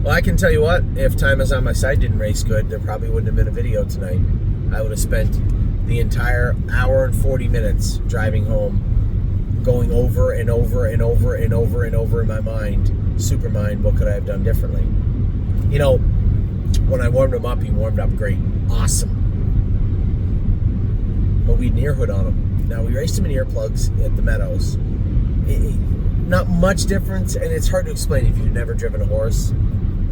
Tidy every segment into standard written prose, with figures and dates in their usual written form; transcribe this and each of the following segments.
Well, I can tell you what, if Time Is On My Side didn't race good, there probably wouldn't have been a video tonight. I would have spent the entire hour and 40 minutes driving home, going over and over and over and over and over in my mind, Supermind, what could I have done differently? You know, when I warmed him up, he warmed up great. Awesome. But we had an ear hood on him. Now, we raced him in earplugs at the Meadows. Not much difference, and it's hard to explain if you've never driven a horse.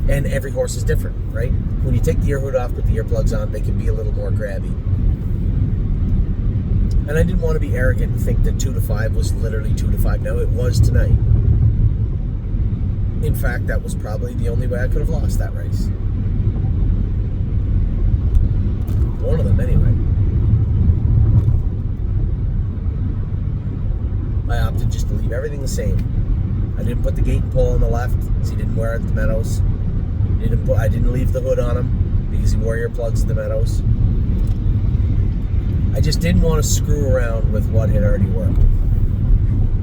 And every horse is different, right? When you take the ear hood off, put the earplugs on, they can be a little more grabby. And I didn't want to be arrogant and think that 2 to 5 was literally 2 to 5. No, it was tonight. In fact, that was probably the only way I could have lost that race. One of them, anyway. I opted just to leave everything the same. I didn't put the gate and pole on the left because he didn't wear it at the Meadows. I didn't leave the hood on him because he wore earplugs at the Meadows. I just didn't want to screw around with what had already worked.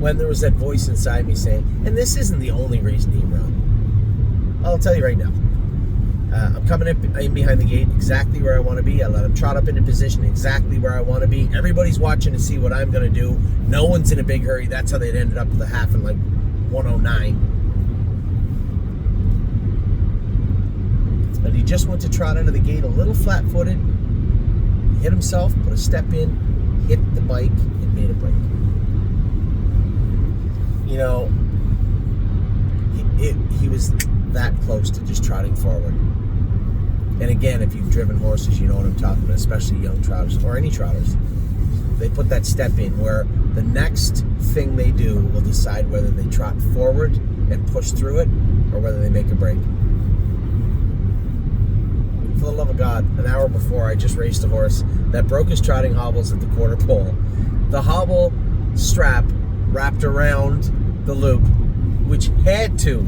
When there was that voice inside me saying, and this isn't the only reason he run. I'll tell you right now. I'm coming in behind the gate exactly where I want to be. I let him trot up into position exactly where I want to be. Everybody's watching to see what I'm going to do. No one's in a big hurry. That's how they'd ended up with the half in like 109. But he just went to trot out of the gate a little flat-footed. He hit himself, put a step in, hit the bike, and made a break. You know, he was that close to just trotting forward. And again, if you've driven horses, you know what I'm talking about, especially young trotters or any trotters. They put that step in where the next thing they do will decide whether they trot forward and push through it or whether they make a break. For the love of God, an hour before I just raced a horse that broke his trotting hobbles at the quarter pole. The hobble strap wrapped around the loop, which had to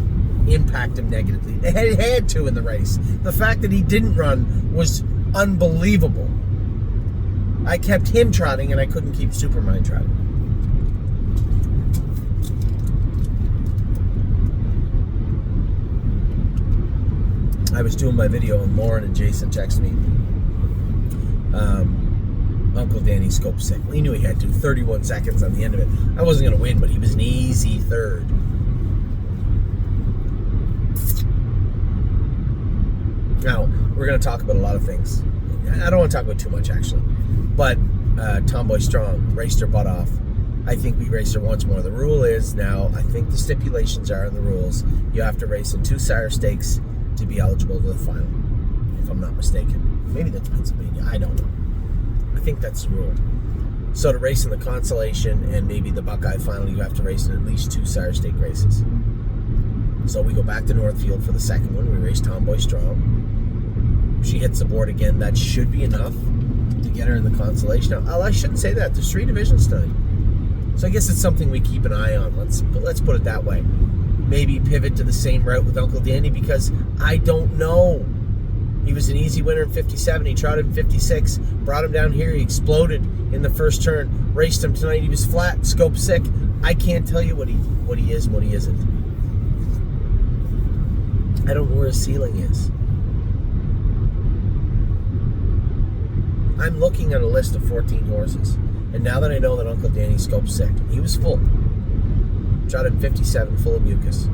impact him negatively. It had to in the race. The fact that he didn't run was unbelievable. I kept him trotting and I couldn't keep Supermind trotting. I was doing my video and Lauren and Jason texted me. Uncle Danny scoped sick. He knew he had to. 31 seconds on the end of it. I wasn't going to win, but he was an easy third. Now, we're going to talk about a lot of things. I don't want to talk about too much, actually. But Tomboy Strong raced her butt off. I think we raced her once more. The rule is now, I think the stipulations are in the rules, you have to race in 2 sire stakes to be eligible to the final, if I'm not mistaken. Maybe that's Pennsylvania. I don't know. I think that's the rule. So to race in the Consolation and maybe the Buckeye final, you have to race in at least 2 sire stake races. So we go back to Northfield for the second one. We race Tomboy Strong. She hits the board again. That should be enough to get her in the Consolation. Now, I shouldn't say that. There's 3 divisions tonight. So I guess it's something we keep an eye on. Let's put it that way. Maybe pivot to the same route with Uncle Danny because I don't know. He was an easy winner in 57. He trotted in 56. Brought him down here. He exploded in the first turn. Raced him tonight. He was flat, scope sick. I can't tell you what he is and what he isn't. I don't know where his ceiling is. I'm looking at a list of 14 horses. And now that I know that Uncle Danny scoped sick, he was full. Trotted in 57, full of mucus.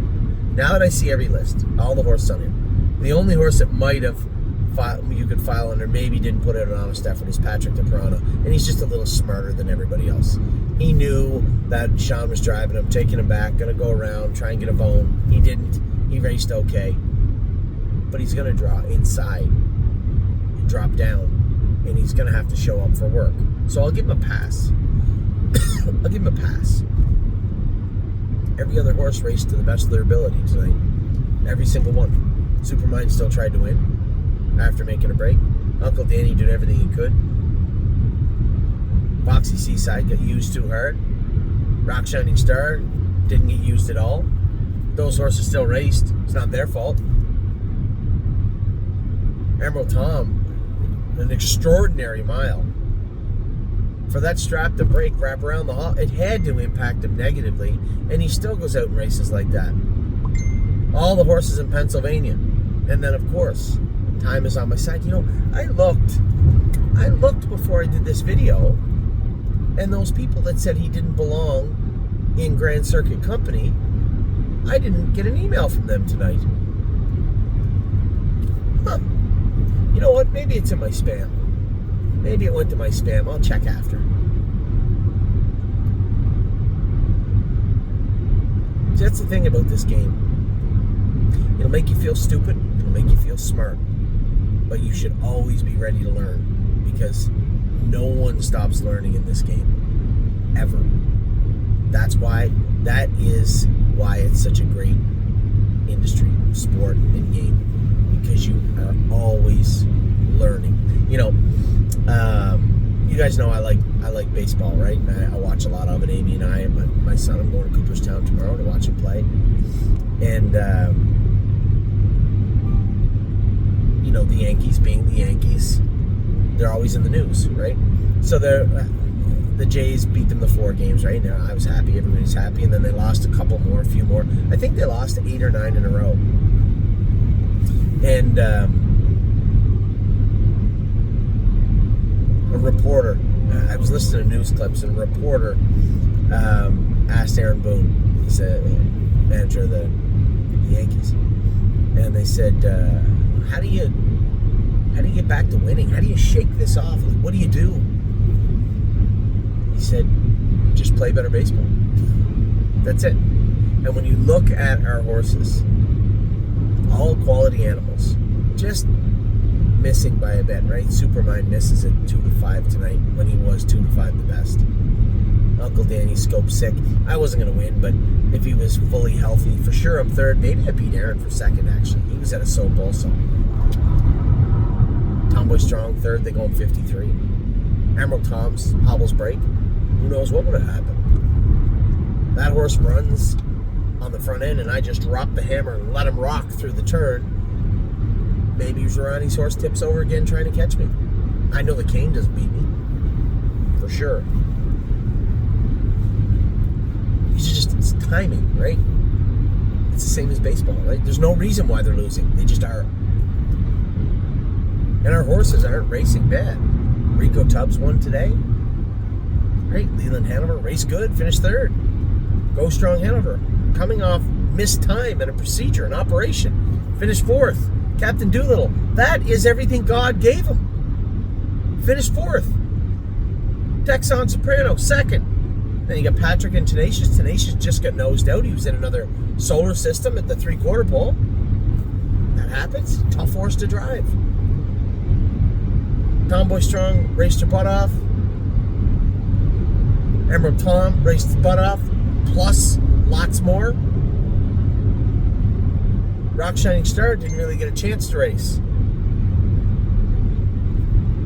Now that I see every list, all the horses on here, the only horse that might have you could file under, maybe didn't put it on honest effort, is Patrick DePerano. And he's just a little smarter than everybody else. He knew that Sean was driving him, taking him back, going to go around, try and get a bone. He didn't. He raced okay. But he's going to draw inside and drop down. And he's going to have to show up for work. So I'll give him a pass. I'll give him a pass. Every other horse raced to the best of their ability tonight. Every single one. Supermind still tried to win after making a break. Uncle Danny did everything he could. Foxy Seaside got used too hard. Rock Shining Star didn't get used at all. Those horses still raced. It's not their fault. Emerald Tom, an extraordinary mile. For that strap to break, wrap around the hall, it had to impact him negatively, and he still goes out and races like that. All the horses in Pennsylvania And then, of course, time is on my side. I looked before I did this video, and those people that said he didn't belong in Grand Circuit Company, I didn't get an email from them tonight. Huh. You know what? Maybe it's in my spam. Maybe it went to my spam. I'll check after. See, that's the thing about this game. It'll make you feel stupid. It'll make you feel smart. But you should always be ready to learn, because no one stops learning in this game. Ever. That is why it's such a great industry, sport, and game. Because you are always learning. You guys know I like baseball, right? And I watch a lot of it. Amy and I, and my son, I'm going to Cooperstown tomorrow to watch him play. And the Yankees being the Yankees, they're always in the news, right? So the Jays beat them the 4 games, right? Now I was happy, everybody's happy, and then they lost a few more. I think they lost 8 or 9 in a row. And a reporter, I was listening to news clips, and a reporter asked Aaron Boone, he's a manager of the Yankees, and they said, how do you get back to winning? How do you shake this off? Like, what do you do? He said, just play better baseball. That's it. And when you look at our horses, all quality animals, just missing by a bit, right? Supermine misses at 2-5 tonight when he was 2-5 the best. Uncle Danny Scope sick. I wasn't going to win, but if he was fully healthy, for sure I'm third. Maybe I beat Aaron for second, actually. He was at a soap also. Tomboy Strong third, they go in 53. Emerald Tom's hobbles break. Who knows what would have happened? That horse runs on the front end, and I just drop the hammer and let him rock through the turn. Maybe Zerani's horse tips over again trying to catch me. I know the cane doesn't beat me. For sure. It's timing, right? It's the same as baseball, right? There's no reason why they're losing. They just are. And our horses aren't racing bad. Rico Tubbs won today. Right? Leland Hanover raced good, finished third. Go Strong Hanover, coming off missed time at a procedure, an operation, finished fourth. Captain Doolittle, that is everything God gave him. Finished fourth. Texan Soprano, second. Then you got Patrick and Tenacious. Tenacious just got nosed out. He was in another solar system at the 3/4 pole. That happens. Tough horse to drive. Tomboy Strong raced her butt off. Emerald Tom raced his butt off. Plus lots more. Rock Shining Star didn't really get a chance to race.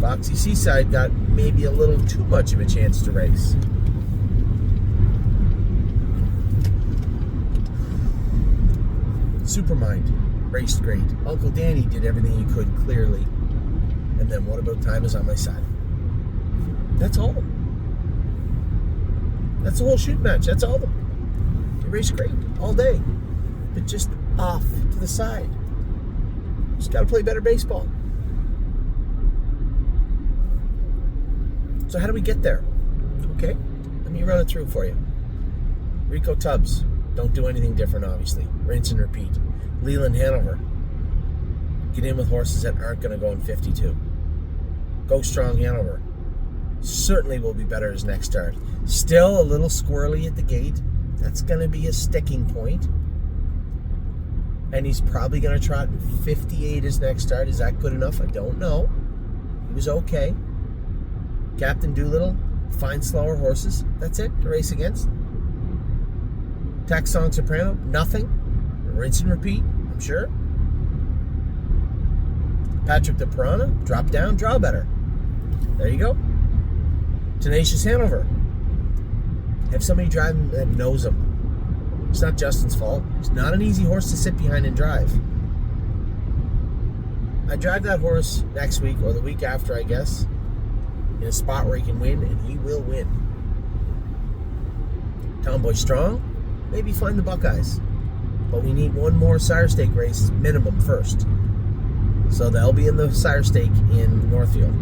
Foxy Seaside got maybe a little too much of a chance to race. Supermind raced great. Uncle Danny did everything he could clearly. And then what about Time Is On My Side? That's all of them. That's the whole shoot match. That's all of them. They raced great all day. But just off to the side. Just got to play better baseball. So how do we get there? Okay, let me run it through for you. Rico Tubbs, don't do anything different, obviously. Rinse and repeat. Leland Hanover, get in with horses that aren't going to go in 52. Go Strong Hanover, certainly will be better his next start. Still a little squirrely at the gate. That's going to be a sticking point. And he's probably going to trot in 58 his next start. Is that good enough? I don't know. He was okay. Captain Doolittle, find slower horses. That's it to race against. Texan Soprano, nothing. Rinse and repeat, I'm sure. Patrick the Piranha, drop down, draw better. There you go. Tenacious Hanover. Have somebody driving that knows him. It's not Justin's fault. It's not an easy horse to sit behind and drive. I drive that horse next week or the week after, I guess, in a spot where he can win, and he will win. Tomboy Strong, maybe find the Buckeyes. But we need one more Sire Stake race minimum first. So they'll be in the Sire Stake in Northfield.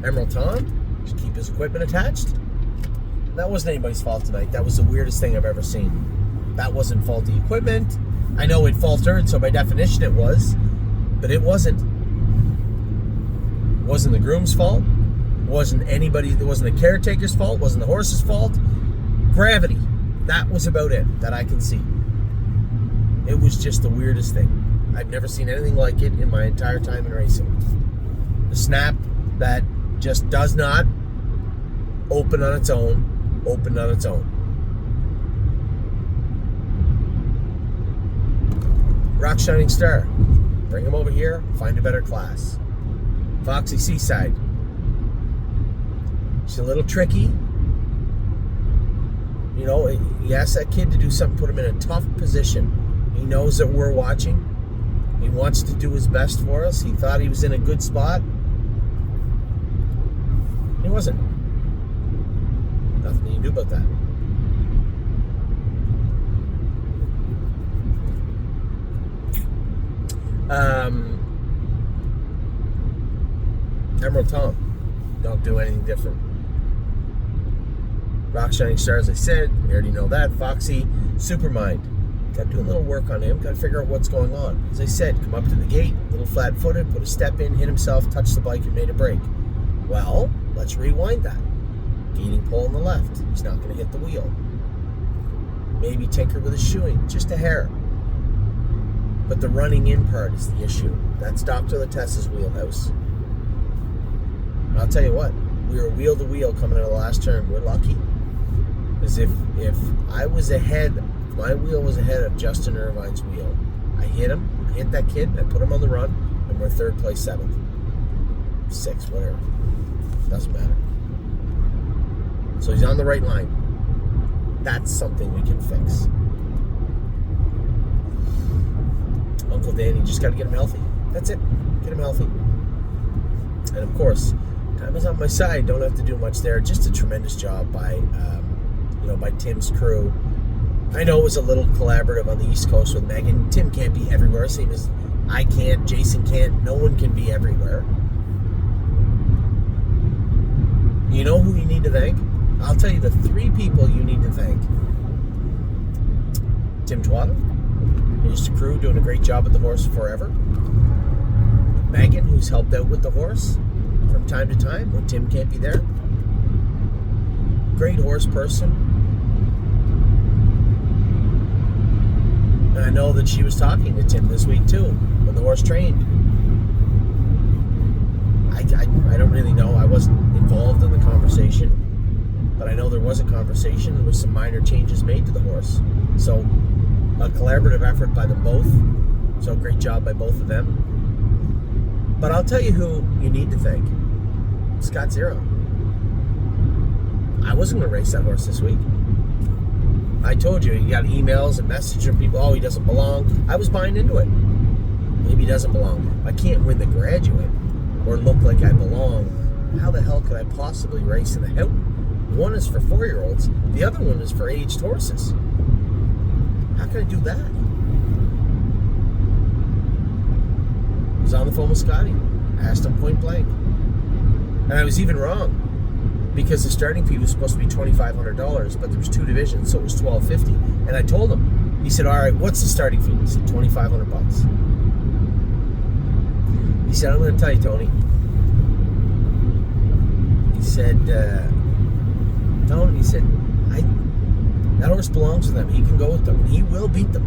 Emerald Tom, just keep his equipment attached. That wasn't anybody's fault tonight. That was the weirdest thing I've ever seen. That wasn't faulty equipment. I know it faltered, so by definition it was, but it wasn't. It wasn't the groom's fault. It wasn't the caretaker's fault. It wasn't the horse's fault. Gravity. That was about it that I can see. It was just the weirdest thing. I've never seen anything like it in my entire time in racing. The snap that just does not opened on its own. Rock Shining Star. Bring him over here, find a better class. Foxy Seaside. She's a little tricky. You know, you ask that kid to do something, put him in a tough position. He knows that we're watching. He wants to do his best for us. He thought he was in a good spot. He wasn't. Nothing you can do about that. Emerald Tom, don't do anything different. Rock Shining Star, as I said, we already know that. Foxy, Supermind, got to do a little work on him, got to figure out what's going on. As I said, come up to the gate, a little flat-footed, put a step in, hit himself, touched the bike, and made a break. Well, let's rewind that. Gating pole on the left, he's not going to hit the wheel. Maybe tinker with his shoeing, just a hair. But the running in part is the issue. That's Dr. Latessa's wheelhouse. I'll tell you what, we were wheel to wheel coming out of the last turn. We're lucky. Because if I was ahead, if my wheel was ahead of Justin Irvine's wheel, I hit him, I hit that kid, I put him on the run, and we're third place, 7th. 6th, whatever. Doesn't matter. So he's on the right line. That's something we can fix. Uncle Danny, just got to get him healthy. That's it. Get him healthy. And of course, time is on my side. Don't have to do much there. Just a tremendous job by, by Tim's crew. I know it was a little collaborative on the East Coast with Megan. Tim can't be everywhere, same as I can't. Jason can't. No one can be everywhere. You know who you need to thank? I'll tell you the 3 people you need to thank. Tim Twada, his crew doing a great job with the horse forever. Megan, who's helped out with the horse from time to time when Tim can't be there. Great horse person. And I know that she was talking to Tim this week too, when the horse trained. I don't really know. I wasn't involved in the conversation. But I know there was a conversation. There was some minor changes made to the horse. So, a collaborative effort by them both. So, great job by both of them. But I'll tell you who you need to thank. Scott Zero. I wasn't going to race that horse this week. I told you, you got emails and messages from people, oh, he doesn't belong. I was buying into it. Maybe he doesn't belong. I can't win the Graduate or look like I belong. How the hell could I possibly race in the Houghton? One is for 4-year-olds. The other one is for aged horses. How can I do that? I was on the phone with Scotty. I asked him point blank. And I was even wrong. Because the starting fee was supposed to be $2,500, but there was 2 divisions, so it was $1,250. And I told him. He said, all right, what's the starting fee? He said, $2,500. He said, I'm going to tell you, Tony. He said, that horse belongs to them. He can go with them. And he will beat them.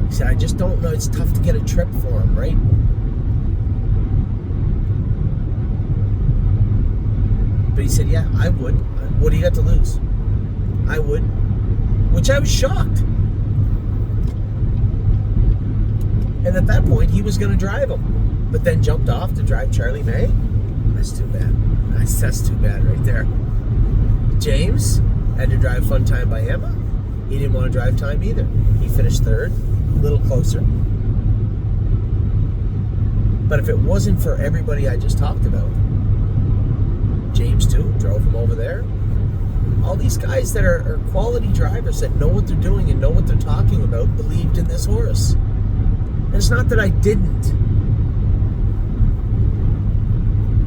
He said, I just don't know. It's tough to get a trip for him, right? But he said, yeah, I would. What do you got to lose? I would. Which I was shocked. And at that point, he was going to drive him. But then jumped off to drive Charlie May. That's too bad. That's too bad right there. James had to drive Fun Time by Emma. He didn't want to drive time either. He finished 3rd, a little closer. But if it wasn't for everybody I just talked about, James too, drove him over there. all these guys that are quality drivers that know what they're doing and know what they're talking about believed in this horse. And it's not that I didn't.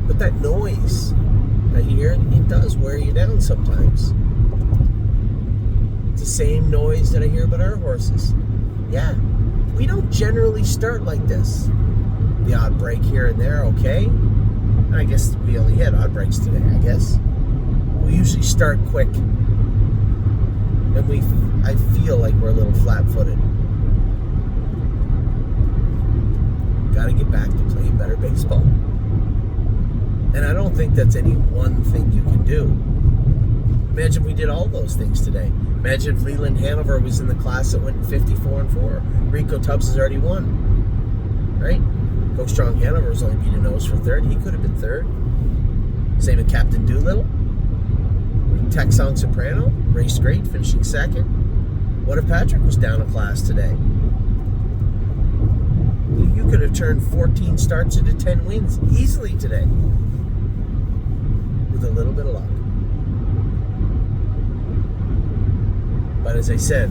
But that noise that you hear, it does wear you down sometimes. It's the same noise that I hear about our horses. Yeah, we don't generally start like this. The odd break here and there, okay. And I guess we only had odd breaks today, I guess. We usually start quick. And I feel like we're a little flat-footed. Got to get back to playing better baseball. And I don't think that's any one thing you can do. Imagine we did all those things today. Imagine if Leland Hanover was in the class that went 54-4. Rico Tubbs has already won. Right? Go Strong Hanover's only beat a nose for third. He could have been third. Same with Captain Doolittle. Texan Soprano raced great, finishing second. What if Patrick was down a class today? You could have turned 14 starts into 10 wins easily today. With a little bit of luck. But as I said,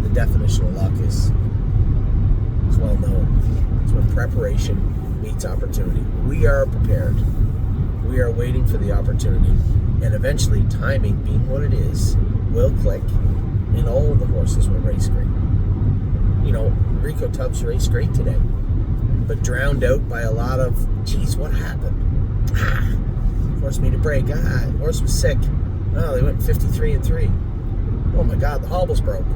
the definition of luck is well known. It's when preparation meets opportunity. We are prepared. We are waiting for the opportunity. And eventually, timing being what it is, will click, and all the horses will race great. You know, Rico Tubbs raced great today, but drowned out by a lot of, geez, what happened? Horse made a break. Horse was sick. Oh, they went 53-3. Oh my God, the hobbles broke.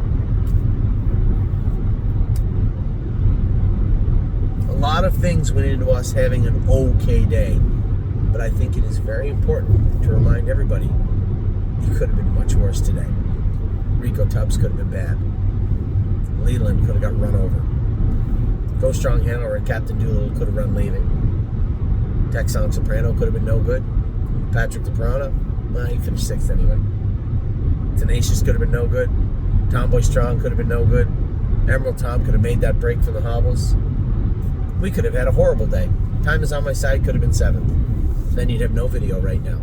A lot of things went into us having an okay day. But I think it is very important to remind everybody it could have been much worse today. Rico Tubbs could have been bad. Leland could have got run over. Go Strong Hanover and Captain Doolittle could have run leaving. Texan Soprano could have been no good. Patrick DePrana, he finished sixth anyway. Tenacious could have been no good. Tomboy Strong could have been no good. Emerald Tom could have made that break from the hobbles. We could have had a horrible day. Time is on my side could have been seventh. Then you'd have no video right now.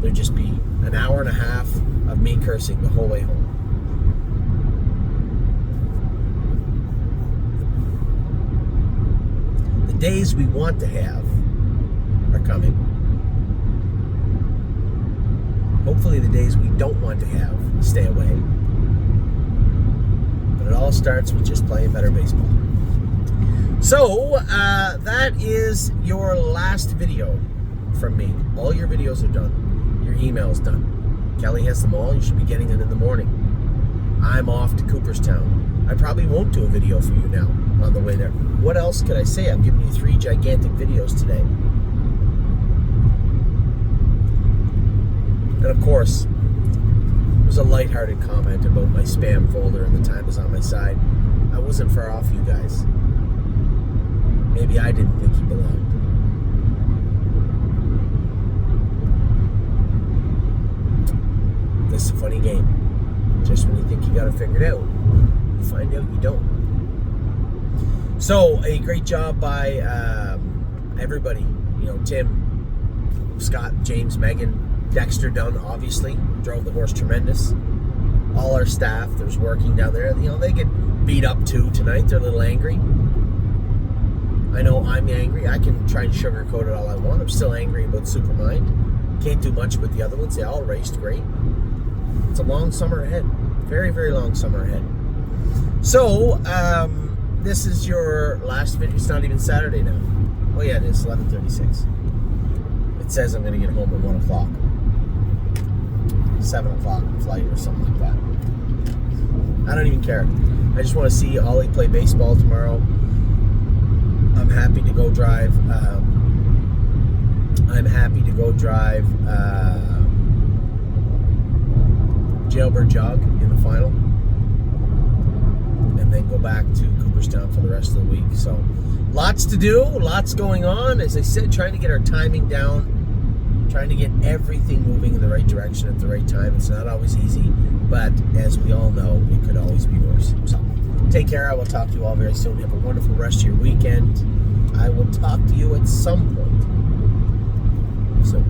There'd just be an hour and a half of me cursing the whole way home. The days we want to have are coming. Hopefully the days we don't want to have stay away. But it all starts with just playing better baseball. So, that is your last video from me. All your videos are done. Your email's done. Kelly has them all. You should be getting it in the morning. I'm off to Cooperstown. I probably won't do a video for you now on the way there. What else could I say? I've given you 3 gigantic videos today. And of course, there was a lighthearted comment about my spam folder and the time is on my side. I wasn't far off, you guys. Maybe I didn't think he belonged. This is a funny game. Just when you think you got it figured out, you find out you don't. So, a great job by everybody. You know, Tim, Scott, James, Megan, Dexter Dunn, obviously, drove the horse tremendous. All our staff, there's working down there. You know, they get beat up too tonight. They're a little angry. I know I'm angry. I can try and sugarcoat it all I want. I'm still angry about Supermind. Can't do much with the other ones. They all raced great. It's a long summer ahead. Very, very long summer ahead. So, this is your last video. It's not even Saturday now. Oh yeah, it is. 11:36. It says I'm going to get home at 1 o'clock. 7 o'clock flight or something like that. I don't even care. I just want to see Ollie play baseball tomorrow. I'm happy to go drive. Jailbird Jog in the final, and then go back to Cooperstown for the rest of the week. So, lots to do, lots going on. As I said, trying to get our timing down, trying to get everything moving in the right direction at the right time. It's not always easy, but as we all know, it could always be worse. So, take care. I will talk to you all very soon. Have a wonderful rest of your weekend. I will talk to you at some point. So.